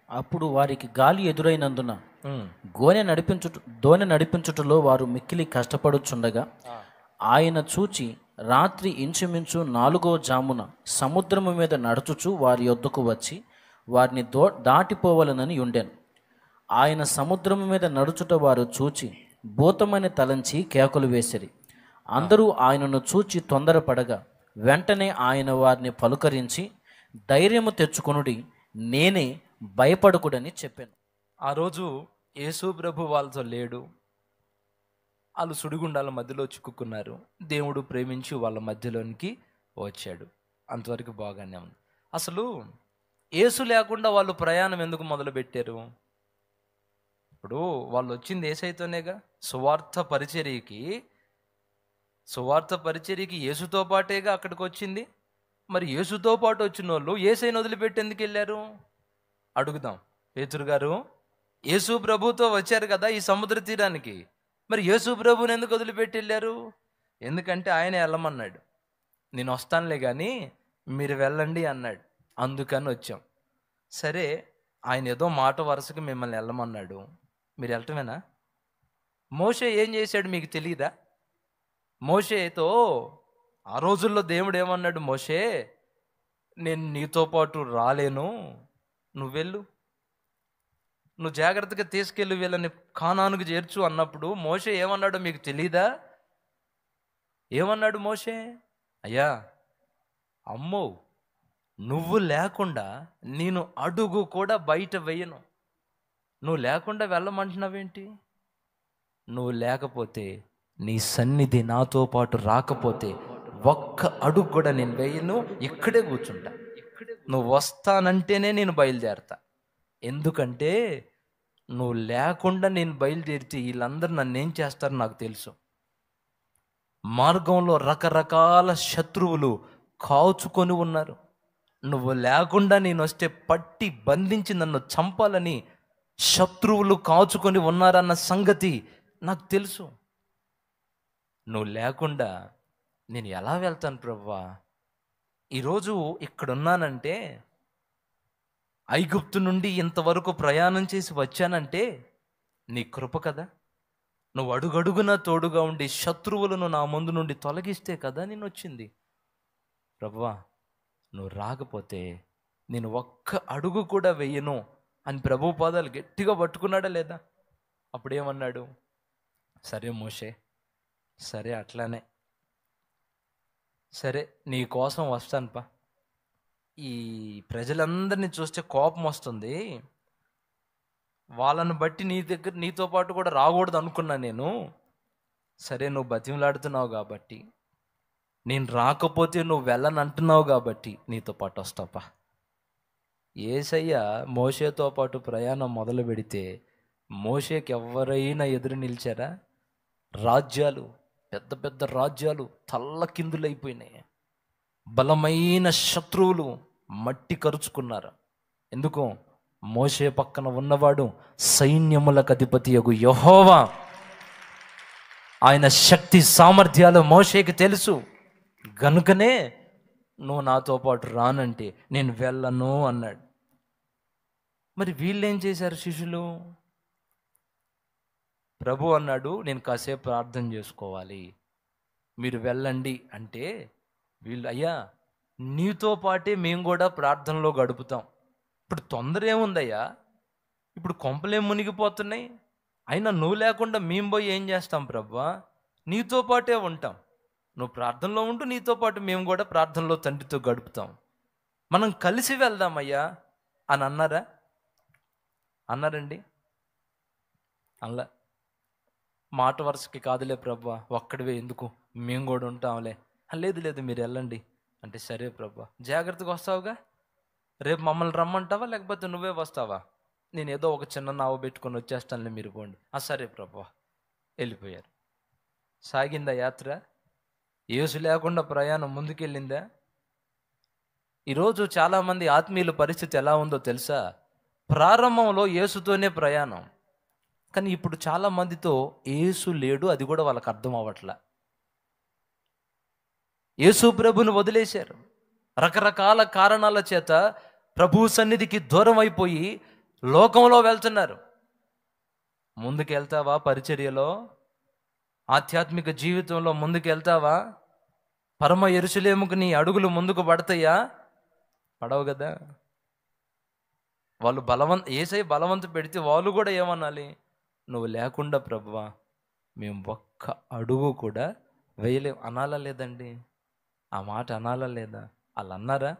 అప్పుడు వారికి గాలి ఎదురైనందున ఉమ్. దోణి నడిపించుటలో వారు మిక్కిలి కష్టపడుచుండగా ఆయన చూచి రాత్రి ఇంచుమించు 4వ జామున సముద్రము మీద నడుచుచు వారి యొద్దకు వచ్చి వారిని దాటిపోవలనని ఉండెను. ఆయన సముద్రము మీద నడుచుట వారు చూచి భూతమని తలంచి కేకలు వేసిరి. అందరూ ఆయనను చూచి తొందరపడగా వెంటనే ఆయన వారిని పలుకరించి ధైర్యము తెచ్చుకొనుడి, నేనే, భయపడకుడని చెప్పాను. ఆ రోజు యేసు ప్రభు వాళ్ళతో లేడు. వాళ్ళు సుడిగుండాల మధ్యలో చిక్కుకున్నారు. దేవుడు ప్రేమించి వాళ్ళ మధ్యలోనికి వచ్చాడు. అంతవరకు బాగానే ఉంది. అసలు యేసు లేకుండా వాళ్ళు ప్రయాణం ఎందుకు మొదలుపెట్టారు? ఇప్పుడు వాళ్ళు వచ్చింది యేసయ్యతోనేగా. సువార్త పరిచర్యకి యేసుతో పాటేగా అక్కడికి వచ్చింది. మరి యేసుతో పాటు వచ్చిన వాళ్ళు యేసయ్యను వదిలిపెట్టి ఎందుకు వెళ్ళారు? అడుగుదాం. పేతురు గారు, యేసు ప్రభుతో వచ్చారు కదా ఈ సముద్ర తీరానికి, మరి యేసు ప్రభుని ఎందుకు వదిలిపెట్టి వెళ్ళారు? ఎందుకంటే ఆయన వెళ్ళమన్నాడు. నేను వస్తానులే కానీ మీరు వెళ్ళండి అన్నాడు. అందుకని వచ్చాం. సరే, ఆయన ఏదో మాట వరుసకి మిమ్మల్ని వెళ్ళమన్నాడు, మీరు వెళ్ళటమేనా? మోషే ఏం చేశాడు మీకు తెలియదా? మోషేతో ఆ రోజుల్లో దేవుడు ఏమన్నాడు? మోషే, నేను నీతో పాటు రాలేను, నువ్వు వెళ్ళు, నువ్వు జాగ్రత్తగా తీసుకెళ్ళి వీళ్ళని కానానుకు చేర్చు అన్నప్పుడు మోషే ఏమన్నాడో మీకు తెలీదా? ఏమన్నాడు మోషే? అయ్యా, అమ్మో, నువ్వు లేకుండా నేను అడుగు కూడా బయట వెయ్యను. నువ్వు లేకుండా వెళ్ళమంటున్నావేంటి? నువ్వు లేకపోతే, నీ సన్నిధి నాతో పాటు రాకపోతే ఒక్క అడుగు కూడా నేను వేయను, ఇక్కడే కూర్చుంటా. నువ్వు వస్తానంటేనే నేను బయలుదేరతా. ఎందుకంటే నువ్వు లేకుండా నేను బయలుదేరితే వీళ్ళందరూ నన్ను ఏం చేస్తారో నాకు తెలుసు. మార్గంలో రకరకాల శత్రువులు కాచుకొని ఉన్నారు. నువ్వు లేకుండా నేను వస్తే పట్టి బంధించి నన్ను చంపాలని శత్రువులు కాచుకొని ఉన్నారన్న సంగతి నాకు తెలుసు. నువ్వు లేకుండా నేను ఎలా వెళ్తాను ప్రభువా? ఈరోజు ఇక్కడున్నానంటే, ఐగుప్తు నుండి ఇంతవరకు ప్రయాణం చేసి వచ్చానంటే నీ కృప కదా. నువ్వు అడుగడుగునా తోడుగా ఉండి శత్రువులను నా ముందు నుండి తొలగిస్తే కదా నేను వచ్చింది. ప్రభువా, నువ్వు రాకపోతే నేను ఒక్క అడుగు కూడా వెయ్యను అని ప్రభు పాదాలు గట్టిగా పట్టుకున్నాడా లేదా? అప్పుడేమన్నాడు? సరే మోషే, సరే అట్లానే, సరే నీ కోసం వస్తానుపా. ఈ ప్రజలందరినీ చూస్తే కోపం వస్తుంది, వాళ్ళని బట్టి నీతో పాటు కూడా రాకూడదు అనుకున్నా నేను. సరే, నువ్వు బతిమలాడుతున్నావు కాబట్టి, నేను రాకపోతే నువ్వు వెళ్ళని అంటున్నావు కాబట్టి నీతో పాటు వస్తాపా. యేసయ్య మోషేతో పాటు ప్రయాణం మొదలు పెడితే మోషేకి ఎవరైనా ఎదురు నిలిచారా? రాజ్యాలు, పెద్ద పెద్ద రాజ్యాలు తల్లకిందులైపోయినాయి. బలమైన శత్రువులు మట్టి కరుచుకున్నారు. ఎందుకు? మోషే పక్కన ఉన్నవాడు సైన్యములకు అధిపతియగు యెహోవా. ఆయన శక్తి సామర్థ్యాలు మోషేకి తెలుసు. గనుకనే నువ్వు నాతో పాటు రానంటే నేను వెళ్ళను అన్నాడు. మరి వీళ్ళేం చేశారు శిష్యులు? ప్రభు అన్నాడు, నేను కాసేపు ప్రార్థన చేసుకోవాలి, మీరు వెళ్ళండి అంటే వీళ్ళు, అయ్యా నీతో పాటే మేము కూడా ప్రార్థనలో గడుపుతాం, ఇప్పుడు తొందర ఏముందయ్యా, ఇప్పుడు కొంపలేం మునిగిపోతున్నాయి, అయినా నువ్వు లేకుండా మేము పోయి ఏం చేస్తాం ప్రభువా, నీతో పాటే ఉంటాం, నువ్వు ప్రార్థనలో ఉంటూ నీతో పాటు మేము కూడా ప్రార్థనలో తండ్రితో గడుపుతాం, మనం కలిసి వెళ్దామయ్యా అని అన్నారండి? అలా మాట వరుసకి కాదులే ప్రభువా, ఒక్కడివే ఎందుకు, మేము కూడా ఉంటాంలే. లేదు లేదు, మీరు వెళ్ళండి అంటే సరే ప్రభువా, జాగ్రత్తగా వస్తావుగా, రేపు మమ్మల్ని రమ్మంటావా లేకపోతే నువ్వే వస్తావా? నేను ఏదో ఒక చిన్న నావ పెట్టుకొని వచ్చేస్తానులే, మీరు పోండి. సరే ప్రభువా. వెళ్ళిపోయారు. సాగిందా యాత్ర? యేసు లేకుండా ప్రయాణం ముందుకెళ్ళిందా? ఈరోజు చాలామంది ఆత్మీయుల పరిస్థితి ఎలా ఉందో తెలుసా? ప్రారంభంలో యేసుతోనే ప్రయాణం, కానీ ఇప్పుడు చాలా మందితో యేసు లేడు, అది కూడా వాళ్ళకి అర్థం అవ్వట్లా. యేసు ప్రభుని వదిలేశారు. రకరకాల కారణాల చేత ప్రభు సన్నిధికి దూరం అయిపోయి లోకంలో వెళ్తున్నారు. ముందుకు వెళ్తావా? పరిచర్యలో, ఆధ్యాత్మిక జీవితంలో ముందుకు వెళ్తావా? పరమ యెరూషలేముకు నీ అడుగులు ముందుకు పడతాయా? పడవు కదా. వాళ్ళు యేసయ్య బలవంత పెడితే వాళ్ళు కూడా ఏమనాలి? నువ్వు లేకుండా ప్రభువా మేము ఒక్క అడుగు కూడా వేయలేం అనాలా లేదండి? ఆ మాట అనాలా లేదా? వాళ్ళు అన్నారా?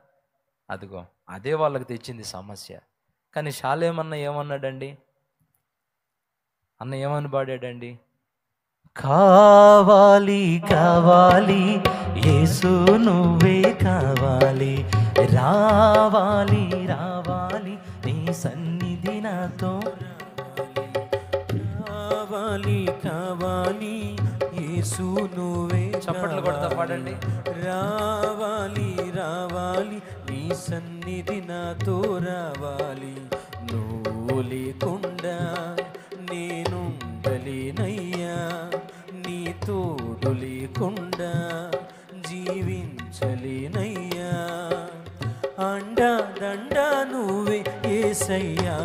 అదిగో అదే వాళ్ళకి తెచ్చింది సమస్య. కానీ షాలేమన్న ఏమన్నాడండి? అన్న ఏమని పాడాడండి? కావాలి కావాలి యేసు నువ్వే కావాలి, రావాలి రావాలి నీ సన్నిధి నాతో రావాలి, కావాలి యేసు నువ్వే. చప్పట్లు కొడతా పాడండి. రావాలి రావాలి నీ సన్నిధి నాతో రావాలి, నువ్వు లేకుండా నేనుండలేనయ్యా, నీ తోడు లేకుండా జీవించలేనయ్యా, అండా దండా నువ్వే యేసయ్యా,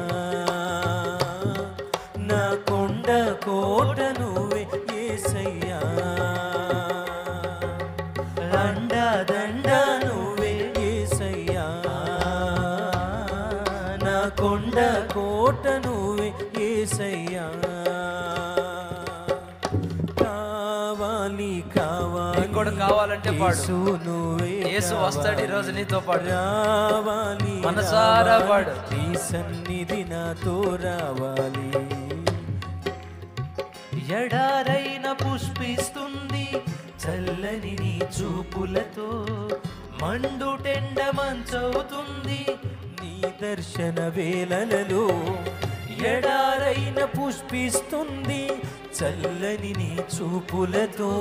నా కొండ కోట నువ్వే యేసయ్యా, అండా దండా నువ్వే యేసయ్యా, నా కొండ కోట నువ్వే యేసయ్యా, కావాలి కావాలి నీకు కూడా కావాలంటే పాడు. యేసు నువ్వే యేసు వస్తాడు ఈరోజు నీతో పాటు. రావాలి మనసారా పాడు. నీ సన్నిధి నాతో రావాలి. ఎడారైన పుష్పిస్తుంది చల్లని నీ చూపులతో, మండుటెండ మంచవుతుంది నీ దర్శన వేళలలో, ఎడారైన పుష్పిస్తుంది చల్లని నీ చూపులతో,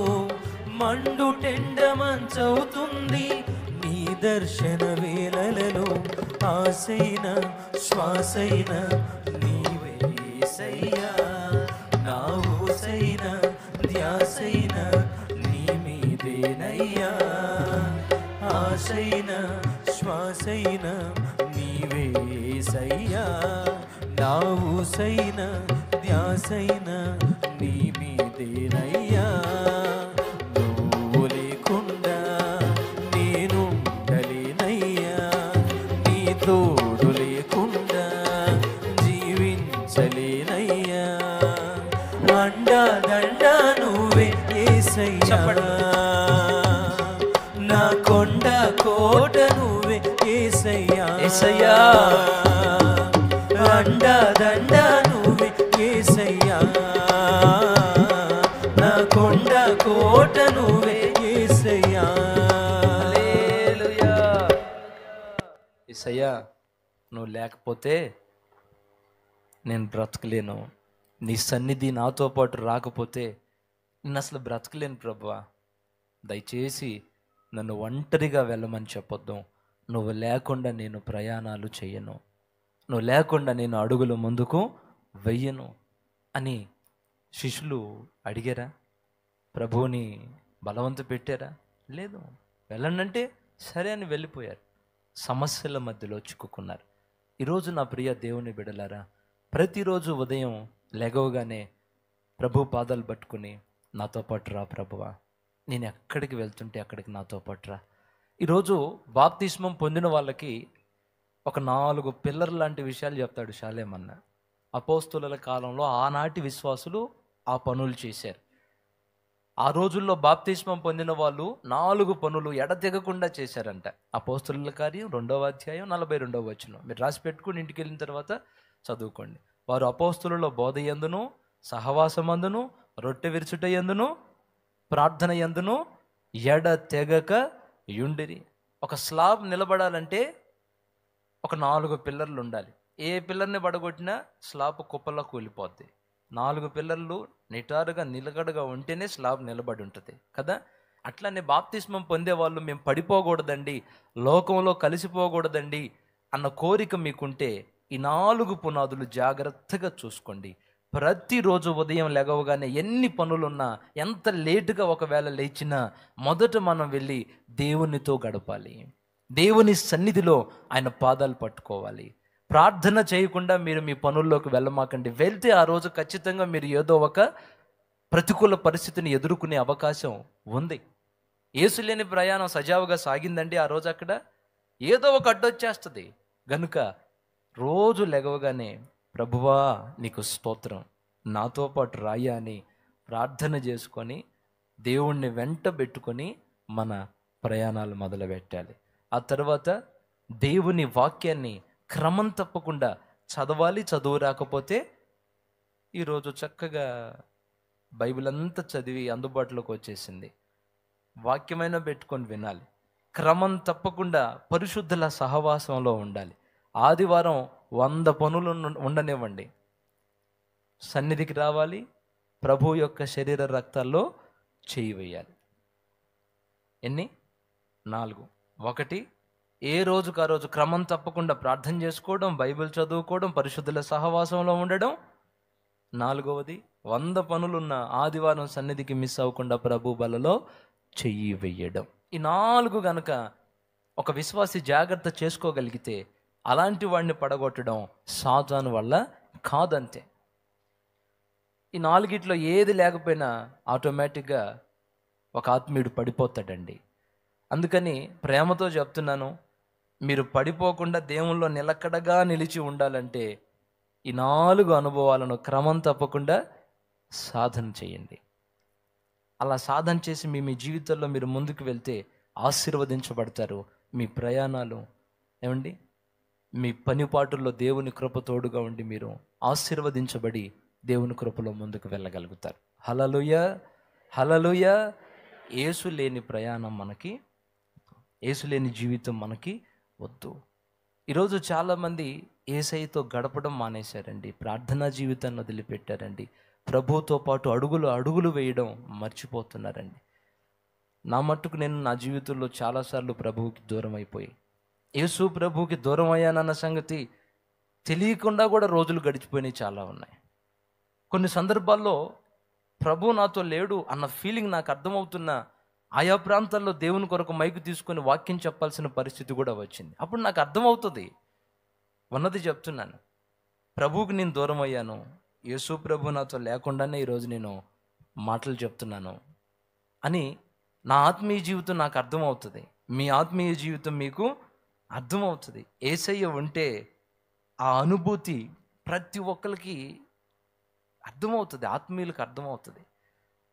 మండుటెండ మంచవుతుంది నీ దర్శన వేళలలో, ఆసైన శ్వాసైన నీవే యేసయ్యా, నా ఊసైన ధ్యాసైన నీ మీదేనయ్యా, ఆశైన శ్వాసైన నీవే యేసయ్యా, నా ఊసైన ధ్యాసైన నీ మీదేనయ్యా, నువ్వు లేకుండా నేనుండలేనయ్యా, నీ తోడు లేకుండా జీవించలేనయ్యా, అండా దండా నువ్వే యేసయ్యా, నా కొండ కోట నువ్వే యేసయ్యా, యేసయ్యా, అండా దండా నువ్వే యేసయ్యా, నా కొండ కోట నువ్వే యేసయ్యా. హల్లెలూయా. యేసయ్యా నువ్వు లేకపోతే నేను బ్రతకలేను, నీ సన్నిధి నాతో పాటు రాకపోతే నేను అసలు బ్రతకలేను ప్రభువా, దయచేసి నన్ను ఒంటరిగా వెళ్ళమని చెప్పొద్దు, నువ్వు లేకుండా నేను ప్రయాణాలు చేయను, నువ్వు లేకుండా నేను అడుగులు ముందుకు వెయ్యను అని శిష్యులు అడిగారా? ప్రభువుని బలవంత పెట్టారా? లేదు. వెళ్ళండంటే సరే అని వెళ్ళిపోయారు. సమస్యల మధ్యలో చిక్కుకున్నారు. ఈరోజు నా ప్రియ దేవుని బిడ్డలారా, ప్రతిరోజు ఉదయం లెగవగానే ప్రభు పాదాలు పట్టుకుని నాతో పాటు రా ప్రభువా, నేను ఎక్కడికి వెళ్తుంటే అక్కడికి నాతో పాటు రా. ఈరోజు బాప్తిస్మం పొందిన వాళ్ళకి ఒక 4 పిల్లర్ లాంటి విషయాలు చెప్తాడు షాలేమన్న. అపోస్తుల కాలంలో ఆనాటి విశ్వాసులు ఆ పనులు చేశారు. ఆ రోజుల్లో బాప్తిస్మం పొందిన వాళ్ళు 4 పనులు ఎడతెగకుండా చేశారంట. అపోస్తుల కార్యం 2వ అధ్యాయం 42వ వచనం మీరు రాసి పెట్టుకుని ఇంటికి వెళ్ళిన తర్వాత చదువుకోండి. వారు అపోస్తులలో బోధ యందును, సహవాసమందును, రొట్టె విరుచుట యందును, ప్రార్థన యందును ఎడతెగక యుండిరి. ఒక స్లాబ్ నిలబడాలంటే ఒక 4 పిల్లర్లు ఉండాలి. ఏ పిల్లర్ని పడగొట్టినా స్లాబ్ కుప్పల్లో కూలిపోద్ది. 4 పిల్లర్లు నిటారుగా నిలకడగా ఉంటేనే స్లాబ్ నిలబడి ఉంటుంది కదా. అట్లానే బాప్తిస్మం పొందేవాళ్ళు మేము పడిపోకూడదండి, లోకంలో కలిసిపోకూడదండి అన్న కోరిక మీకుంటే ఈ 4 పునాదులు జాగ్రత్తగా చూసుకోండి. ప్రతిరోజు ఉదయం లెగవగానే ఎన్ని పనులున్నా, ఎంత లేటుగా ఒకవేళ లేచినా మొదట మనం వెళ్ళి దేవునితో గడపాలి, దేవుని సన్నిధిలో ఆయన పాదాలు పట్టుకోవాలి. ప్రార్థన చేయకుండా మీరు మీ పనుల్లోకి వెళ్ళమాకండి. వెళ్తే ఆ రోజు ఖచ్చితంగా మీరు ఏదో ఒక ప్రతికూల పరిస్థితిని ఎదుర్కొనే అవకాశం ఉంది. యేసు లేని ప్రయాణం సజావుగా సాగిందండి ఆ రోజు. అక్కడ ఏదో ఒక అడ్డొచ్చేస్తుంది. గనుక రోజు లెగవగానే ప్రభువా నీకు స్తోత్రం, నాతో పాటు రాయ్యా అని ప్రార్థన చేసుకొని దేవుణ్ణి వెంట పెట్టుకొని మన ప్రయాణాలు మొదలు పెట్టాలి. ఆ తర్వాత దేవుని వాక్యాన్ని క్రమం తప్పకుండా చదవాలి. చదువు రాకపోతే ఈరోజు చక్కగా బైబిల్ అంతా చదివి అందుబాటులోకి వచ్చేసింది. వాక్యమైనా పెట్టుకొని వినాలి. క్రమం తప్పకుండా పరిశుద్ధుల సహవాసంలో ఉండాలి. ఆదివారం 100 పనులు ఉండనివ్వండి, సన్నిధికి రావాలి, ప్రభు యొక్క శరీర రక్తాల్లో చేయి వేయాలి. ఎన్ని? 4. 1, ఏ రోజుకు ఆ రోజు క్రమం తప్పకుండా ప్రార్థన చేసుకోవడం, బైబిల్ చదువుకోవడం, పరిశుద్ధుల సహవాసంలో ఉండడం. 4వది 100 పనులున్న ఆదివారం సన్నిధికి మిస్ అవ్వకుండా ప్రభు బలలో చెయ్యి వెయ్యడం. ఈ 4 గనక ఒక విశ్వాసి జాగ్రత్త చేసుకోగలిగితే అలాంటి వాడిని పడగొట్టడం సాతాను వల్ల కాదంతే. ఈ 4 ఏది లేకపోయినా ఆటోమేటిక్గా ఒక ఆత్మీయుడు పడిపోతాడండి. అందుకని ప్రేమతో చెప్తున్నాను, మీరు పడిపోకుండా దేవుల్లో నిలకడగా నిలిచి ఉండాలంటే ఈ 4 అనుభవాలను క్రమం తప్పకుండా సాధన చేయండి. అలా సాధన చేసి మీ జీవితంలో మీరు ముందుకు వెళ్తే ఆశీర్వదించబడతారు. మీ ప్రయాణాలు ఏమండి, మీ పనిపాటుల్లో దేవుని కృప తోడుగా ఉండి మీరు ఆశీర్వదించబడి దేవుని కృపలో ముందుకు వెళ్ళగలుగుతారు. హల్లెలూయా, హల్లెలూయా. యేసు లేని ప్రయాణం మనకి, యేసు లేని జీవితం మనకి వద్దు. ఈరోజు చాలామంది యేసయ్యతో గడపడం మానేశారండి. ప్రార్థనా జీవితాన్ని వదిలిపెట్టారండి. ప్రభువుతో పాటు అడుగులు వేయడం మర్చిపోతున్నారండి. నా మట్టుకు నేను నా జీవితంలో చాలాసార్లు ప్రభువుకి దూరం అయిపోయి, యేసు ప్రభువుకి దూరం అయ్యానన్న సంగతి తెలియకుండా కూడా రోజులు గడిచిపోయినాయి చాలా ఉన్నాయి. కొన్ని సందర్భాల్లో ప్రభు నాతో లేడు అన్న ఫీలింగ్ నాకు అర్థమవుతున్నా ఆయా ప్రాంతాల్లో దేవుని కొరకు మైకు తీసుకొని వాక్యం చెప్పాల్సిన పరిస్థితి కూడా వచ్చింది. అప్పుడు నాకు అర్థమవుతుంది, ఉన్నది చెప్తున్నాను, ప్రభువుకి నేను దూరం అయ్యాను, యేసు ప్రభు నాతో లేకుండానే ఈరోజు నేను మాటలు చెప్తున్నాను అని నా ఆత్మీయ జీవితం నాకు అర్థమవుతుంది. మీ ఆత్మీయ జీవితం మీకు అర్థమవుతుంది. యేసయ్య ఉంటే ఆ అనుభూతి ప్రతి ఒక్కరికి అర్థమవుతుంది, ఆత్మీయులకు అర్థమవుతుంది.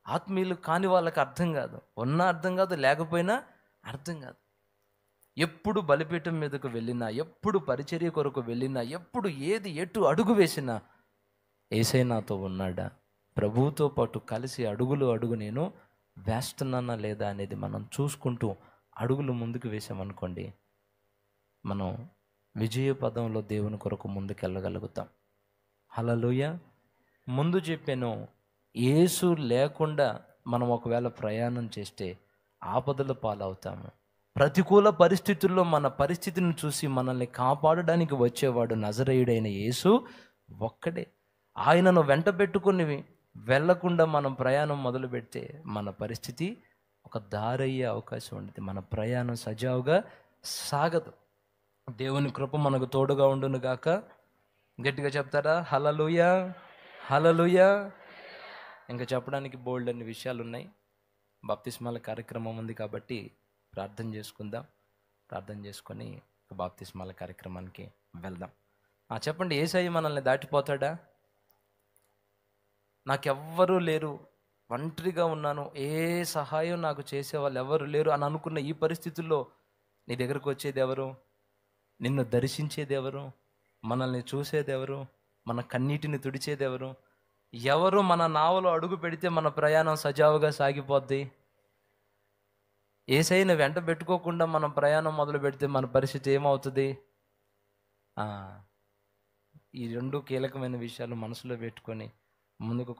ఆత్మీయులు కాని వాళ్ళకి అర్థం కాదు, ఉన్నా అర్థం కాదు, లేకపోయినా అర్థం కాదు. ఎప్పుడు బలిపీఠం మీదకు వెళ్ళినా, ఎప్పుడు పరిచర్య కొరకు వెళ్ళినా, ఎప్పుడు ఏది ఎటు అడుగు వేసినా యేసయ్య నాతో ఉన్నాడా, ప్రభువుతో పాటు కలిసి అడుగు నేను వేస్తున్నానా లేదా అనేది మనం చూసుకుంటూ అడుగులు ముందుకు వేసామనుకోండి, మనం విజయ పదంలో దేవుని కొరకు ముందుకు వెళ్ళగలుగుతాం. హల్లెలూయా. ముందు చెప్పాను, యేసు లేకుండా మనం ఒకవేళ ప్రయాణం చేస్తే ఆపదల పాలవుతాము. ప్రతికూల పరిస్థితుల్లో మన పరిస్థితిని చూసి మనల్ని కాపాడడానికి వచ్చేవాడు నజరేయుడైన యేసు ఒక్కడే. ఆయనను వెంట పెట్టుకుని వెళ్ళకుండా మనం ప్రయాణం మొదలు పెడితే మన పరిస్థితి ఒక దారయ్యే అవకాశం ఉంటుంది. మన ప్రయాణం సజావుగా సాగదు. దేవుని కృప మనకు తోడుగా ఉండును గాక. గట్టిగా చెప్తారా? హల్లెలూయా, హల్లెలూయా. ఇంకా చెప్పడానికి బోల్డ్ అన్ని విషయాలు ఉన్నాయి. బాప్తిస్మాల కార్యక్రమం ఉంది కాబట్టి ప్రార్థన చేసుకుందాం. ప్రార్థన చేసుకొని బాప్తిస్మాల కార్యక్రమానికి వెళ్దాం. చెప్పండి, యేసయ్య మనల్ని దాటిపోతాడా? నాకెవ్వరూ లేరు, ఒంటరిగా ఉన్నాను, ఏ సహాయం నాకు చేసేవాళ్ళు ఎవరు లేరు అని అనుకున్న ఈ పరిస్థితుల్లో నీ దగ్గరకు వచ్చేది ఎవరు? నిన్ను దర్శించేది ఎవరు? మనల్ని చూసేది ఎవరు? మన కన్నీటిని తుడిచేది ఎవరు? ఎవరు మన నావలో అడుగు పెడితే మన ప్రయాణం సజావుగా సాగిపోద్ది? యేసయ్యను వెంట పెట్టుకోకుండా మనం ప్రయాణం మొదలు పెడితే మన పరిస్థితి ఏమవుతుంది? ఈ 2 కీలకమైన విషయాలు మనసులో పెట్టుకొని ముందుకు